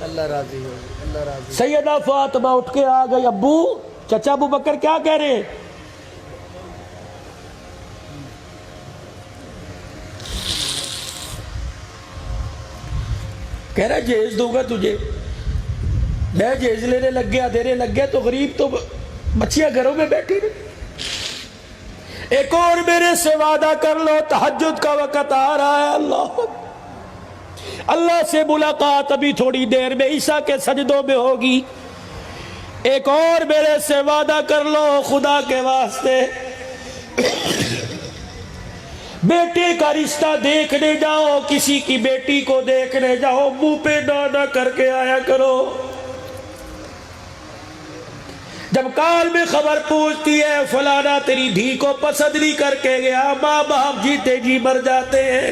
اللہ راضی ہو، اللہ راضی۔ سیدہ فاطمہ اٹھ کے آ گئی، ابو چچا ابو بکر کیا کہہ رہے ہیں؟ کہہ رہا جہیز دوں گا تجھے۔ میں جہیز لینے لگ گیا، دینے لگ گیا تو غریب تو بچیاں گھروں میں بیٹھی رہی۔ ایک اور میرے سے وعدہ کر لو، تہجد کا وقت آ رہا ہے، اللہ سے ملاقات ابھی تھوڑی دیر میں عیسیٰ کے سجدوں میں ہوگی۔ ایک اور میرے سے وعدہ کر لو، خدا کے واسطے بیٹے کا رشتہ دیکھنے جاؤ، کسی کی بیٹی کو دیکھنے جاؤ، منہ پہ نہ کر کے آیا کرو۔ جب کال میں خبر پوچھتی ہے فلانا تیری دھی کو پسند نہیں کر کے گیا، ماں باپ جیتے جی مر جاتے ہیں۔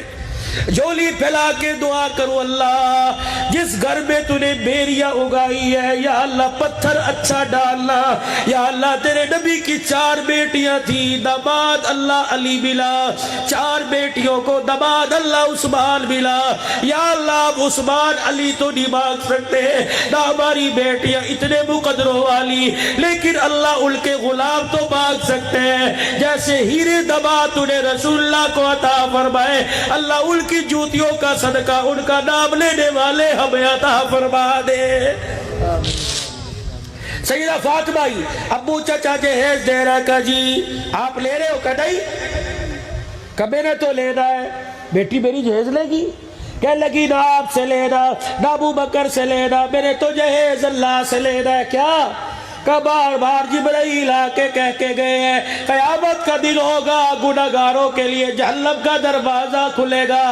جھولی پھیلا کے دعا کرو، اللہ جس گھر میں تو نے بیریاں اگائی ہے یا اللہ پتھر اچھا ڈالنا۔ یا اللہ تیرے نبی کی 4 بیٹیاں تھی، داماد اللہ علی ملا، 4 بیٹیوں کو داماد اللہ عثمان ملا۔ یا اللہ عثمان علی تو نہیں مانگ سکتے نہ ہماری بیٹیاں اتنے مقدروں والی، لیکن اللہ ان کے غلام تو مانگ سکتے ہیں۔ جیسے ہیرے داماد تو نے رسول اللہ کو عطا فرمائے، اللہ ان کی جوتیوں کا صدقہ ان کا نام لینے والے ہمیں عطا فرما دے۔ سیدہ فاطمہ ابو چچا جہیز دے رہا کہ جی آپ لے رہے ہو کہ نہیں؟ کہ میں نے تو لینا ہے۔ بیٹی میری جہیز لے گی؟ کہنے لگی نہ آپ سے لینا نہ ابو بکر سے لینا، میں نے تو جہیز اللہ سے لینا ہے۔ کیا کہ بار بار جبرائیل آ کے کہہ کے گئے ہیں قیامت کا دن ہوگا، گناہگاروں کے لیے جہنم کا دروازہ کھلے گا،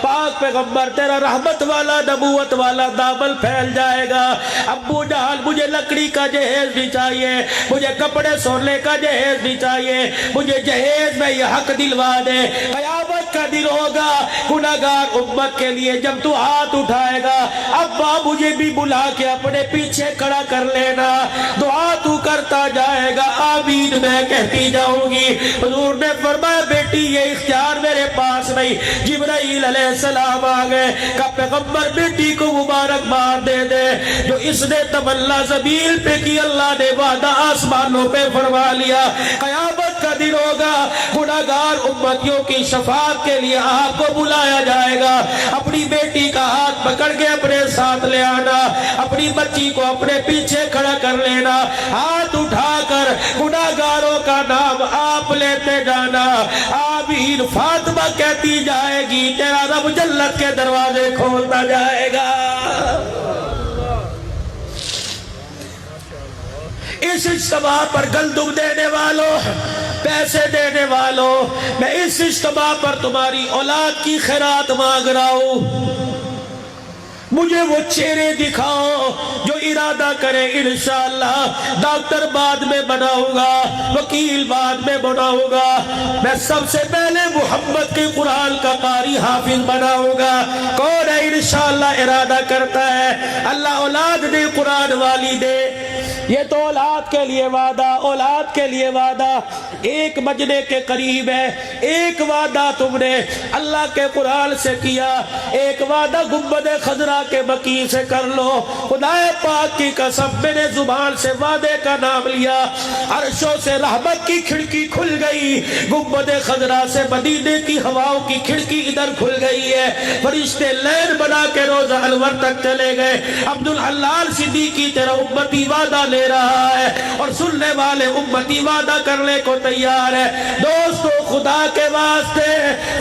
پاک پیغمبر تیرا رحمت والا نبوت والا دامن پھیل جائے گا۔ ابو جہل مجھے لکڑی کا جہیز نہیں چاہیے، مجھے کپڑے سونے کا جہیز نہیں چاہیے، مجھے جہیز میں یہ حق دلوا دے۔ قیامت کا دن ہوگا گناہگار امت کے لیے، جب تو ہاتھ اٹھائے گا ابا مجھے بھی بلا کے اپنے پیچھے کھڑا کر لینا، دعا تو کرتا جائے گا، آمین میں کہتی جاؤں گی۔ حضور نے فرمایا بیٹی یہ اختیار میرے پاس نہیں۔ جبرائیل علیہ السلام آ گئے کہ پیغمبر بیٹی کو مبارکباد دے دے، جو اس نے تمنا زمین پہ کی اللہ نے وعدہ آسمانوں پہ فرما لیا۔ قیامت کا دن ہوگا، گناہگار امتیوں کی شفاعت کے لیے آپ کو بلایا جائے گا۔ اپنی بیٹی کا ہاتھ پکڑ کے اپنے ساتھ لے آنا، اپنی بچی کو اپنے پیچھے کھڑا کر لینا، ہاتھ اٹھا کر گناہگاروں کا نام آپ لیتے جانا، آمین۔ فاطمہ کہتی جائے گی تیرا رب جنت کے دروازے کھولتا جائے گا۔ اس اجتماع پر گندم دینے والوں، پیسے دینے والوں، میں اس اجتماع پر تمہاری اولاد کی خیرات مانگ رہا ہوں۔ مجھے وہ چہرے دکھاؤ جو ارادہ کرے انشاءاللہ ڈاکٹر بعد میں بناؤں گا، وکیل بعد میں بناؤں گا، میں سب سے پہلے محمد کے قرآن کا قاری حافظ بناؤں گا۔ کون ہے انشاءاللہ ارادہ کرتا ہے؟ اللہ اولاد دے، قرآن والی دے۔ یہ تو اولاد کے لیے وعدہ، اولاد کے لیے وعدہ ایک بجنے کے قریب ہے۔ ایک وعدہ تم نے اللہ کے قرآن سے کیا، ایک وعدہ گنبد خضرا کے بقیع سے کر لو۔ خدا پاک کی قسم میں نے زبان سے وعدے کا نام لیا، عرشوں سے رحمت کی کھڑکی کھل گئی، گنبد خضرا سے مدینے کی ہواؤں کی کھڑکی ادھر کھل گئی ہے، فرشتے لین بنا کے روزہ انور تک چلے گئے۔ عبدالحلال صدیقی تیرا امتی وعدہ لے رہا ہے اور سننے والے امتی وعدہ کرنے کو تیار ہے۔ دوستو خدا کے واسطے،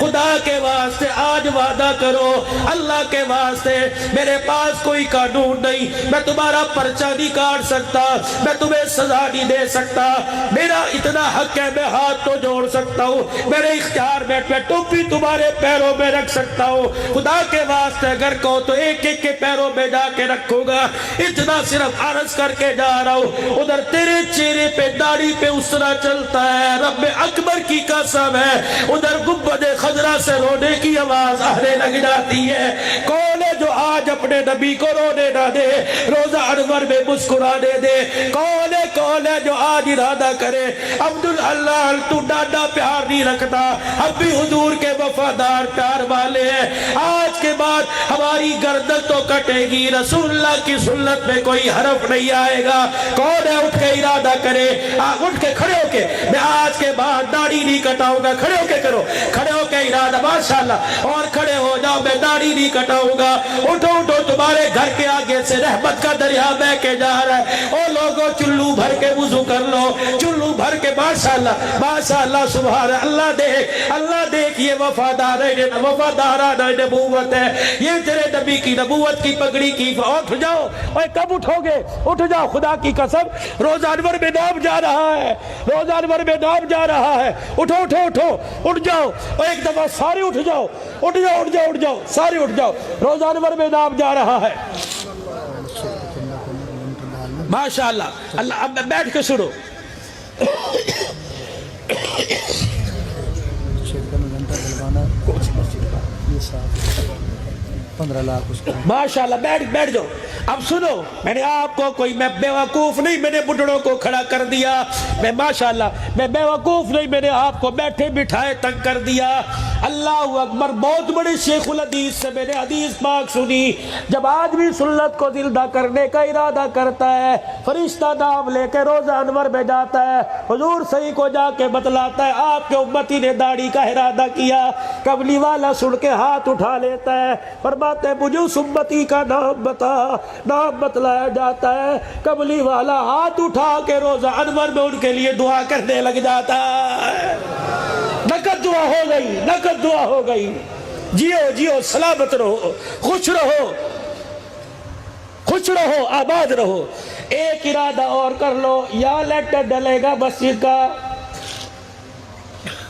خدا کے واسطے آج وعدہ کرو، اللہ کے واسطے۔ میرے پاس کوئی قانون نہیں، میں تمہارا پرچہ نہیں کاٹ سکتا، میں تمہیں سزا نہیں دے سکتا، میرا اتنا حق ہے میں ہاتھ تو جوڑ سکتا ہوں، میرے اختیار میں ٹوپی تمہارے پیروں میں رکھ سکتا ہوں۔ خدا کے واسطے اگر کہو تو ایک ایک کے پیروں میں جا کے رکھوں گا۔ اتنا صرف عرض کر کے جا رہا ہوں ادھر تیرے چہرے پہ داڑھی پہ اسرا چلتا ہے. رب اکبر کی قسم ہے ادھر گنبد خضرا سے رونے کی آواز آنے لگ جاتی ہے. کون ہے جو آج اپنے نبی کو رونے نہ دے, روزہ انور میں مسکرانے دے؟ کون ہے جو آج ارادہ کرے عبداللہ تو ڈاڈا پیار نہیں رکھتا, ہم بھی حضور کے وفادار پیار والے ہیں, آج کے بعد ہماری گردن تو کٹے گی, رسول اللہ کی سنت میں کوئی حرف نہیں آئے گا. کون ہے اٹھ کے ارادہ کرے, اٹھ کے کھڑے ہو کے میں آج کے بعد داڑھی نہیں کٹاؤں گا, کھڑے ہو کے کرو, کھڑے ہو کے ارادہ ماشاءاللہ, اور کھڑے ہو جاؤ میں داڑھی نہیں کٹاؤں گا. اٹھو اٹھو تمہارے گھر کے آگے سے رحمت کا دریا بہ کے جا رہا ہے. او لوگوں چلو بھر کے وضو کر لو, چلو بھر کے ماشاءاللہ ماشاءاللہ سبحان اللہ. دیکھ یہ وفادارانہ نبوت ہے, یہ تیرے نبی کی نبوت کی پگڑی کی. اٹھ جاؤ, اوے کب اٹھو گے؟ اٹھ جاؤ, خدا کی قسم روزہ انور میں نام جا رہا ہے, روزہ انور میں نام جا رہا ہے. اٹھو اٹھو اٹھو, اٹھ جاؤ, اور ایک دفعہ سارے اٹھ جاؤ, اٹھ جاؤ اٹھ جاؤ اٹھ جاؤ, سارے اٹھ جاؤ, روزہ انور میں نام جا رہا ہے. ماشاءاللہ اللہ. اب بیٹھ کے سنو, یہ 15 لاکھ اس کا ماشاءاللہ. بیٹھ جاؤ. اب سنو, میں نے آپ کو کوئی, میں بیوقوف نہیں میں نے بڈڑوں کو کھڑا کر دیا, میں ماشاءاللہ میں بیوقوف نہیں میں نے آپ کو بیٹھے بٹھائے تنگ کر دیا. اللہ اکبر. بہت بڑے شیخ الحدیث سے میں نے حدیث پاک سنی, جب آدمی سنت کو زندہ کرنے کا ارادہ کرتا ہے فرشتہ نام لے کے روزہ انور میں جاتا ہے, حضور صحیح کو جا کے بتلاتا ہے آپ کے امتی نے داڑھی کا ارادہ کیا, قبلی والا سن کے ہاتھ اٹھا لیتا ہے, فرماتے ہیں مجھے اس امتی کا نام بتا, نام بتلایا جاتا ہے, قبلی والا ہاتھ اٹھا کے روزہ انور میں ان کے لیے دعا کرنے لگ جاتا ہے. نقد دعا ہو گئی, نقد دعا ہو گئی. جیو سلامت رہو, خوش رہو, خوش رہو, آباد رہو. ایک ارادہ اور کر لو, یا لیٹر ڈلے گا مسجد کا.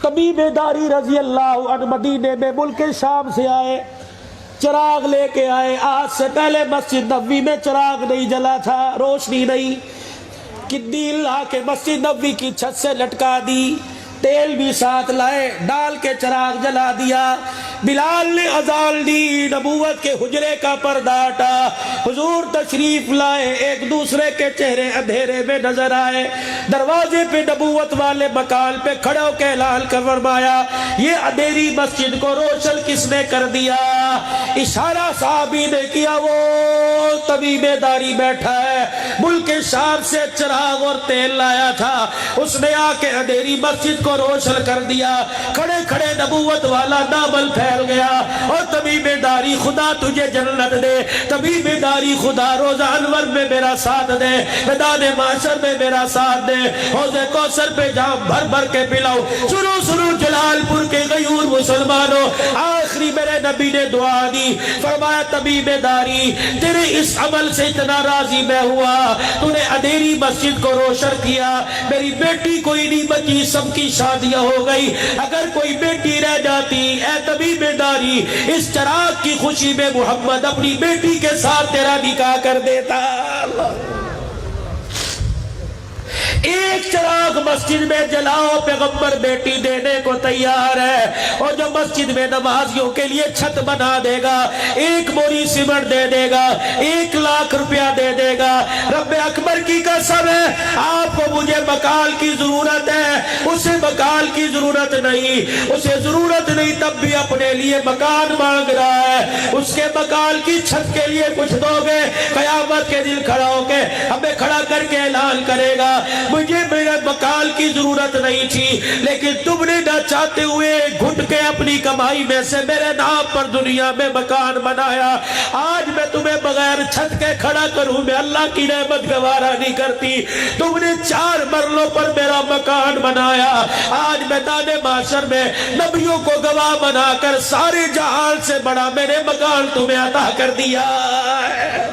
طبیب داری رضی اللہ عنہ مدینے میں ملک شام سے آئے, چراغ لے کے آئے. آج سے پہلے مسجد نبوی میں چراغ نہیں جلا تھا, روشنی نہیں. قندیل لا کے مسجد نبوی کی چھت سے لٹکا دی, تیل بھی ساتھ لائے, ڈال کے چراغ جلا دیا. بلال نے اذان دی, نبوت کے حجرے کا پردہ ہٹا, حضور تشریف لائے, ایک دوسرے کے چہرے اندھیرے میں نظر آئے. دروازے پہ نبوت والے مکان پہ کھڑے ہو کے اعلان کر فرمایا یہ اندھیری مسجد کو روشن کس نے کر دیا؟ اشارہ صحابی نے کیا, وہ طبیب داری بیٹھا ہے, ملک شام سے چراغ اور تیل لایا تھا, اس نے آ کے اندھیری مسجد کو روشن کر دیا. کھڑے کھڑے نبوت والا دامن پھیل گیا, اور طبیب داری خدا تجھے جنت دے, طبیب داری خدا روزہ انور میں میرا ساتھ دے, میدان معاشر میں میرا ساتھ دے, حوض کوثر پہ جام بھر بھر کے پلاؤ. سنو جلال پور کے غیور مسلمانوں, آخری میرے نبی نے دعا دی, فرمایا طبیب داری تیرے اس عمل سے اتنا راضی میں ہوا, تو نے اندھیری مسجد کو روشن کیا, میری بیٹی کوئی نہیں بچی, سب کی شادیاں ہو گئی, اگر کوئی بیٹی رہ جاتی اے طبیب داری اس چراغ کی خوشی میں محمد اپنی بیٹی کے ساتھ تیرا نکاح کر دیتا. ایک چراغ مسجد میں جلاؤ, پیغمبر بیٹی دینے کو تیار ہے, اور جو مسجد میں نمازیوں کے لیے چھت بنا دے گا, ایک بوری سیمنٹ دے دے گا, 1 لاکھ روپیہ دے دے گا. رب اکبر کی قسم ہے آپ کو مجھے مکان کی ضرورت ہے, اسے مکان کی ضرورت نہیں, اسے ضرورت نہیں, تب بھی اپنے لیے مکان مانگ رہا ہے. اس کے مکان کی چھت کے لیے کچھ دو گے, قیامت کے دن کھڑا ہو کے ہمیں کھڑا کر کے اعلان کرے گا مجھے میرے مکان کی ضرورت نہیں تھی, لیکن تم نے نہ چاہتے ہوئے گھٹ کے اپنی کمائی میں سے میرے نام پر دنیا میں مکان بنایا. آج میں تمہیں بغیر چھت کے کھڑا کروں, میں اللہ کی نعمت گوارا نہیں کرتی. تم نے 4 مرلوں پر میرا مکان بنایا, آج میدان معاشر میں نبیوں کو گواہ بنا کر سارے جہان سے بڑا میرے مکان تمہیں عطا کر دیا ہے.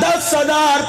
10,000,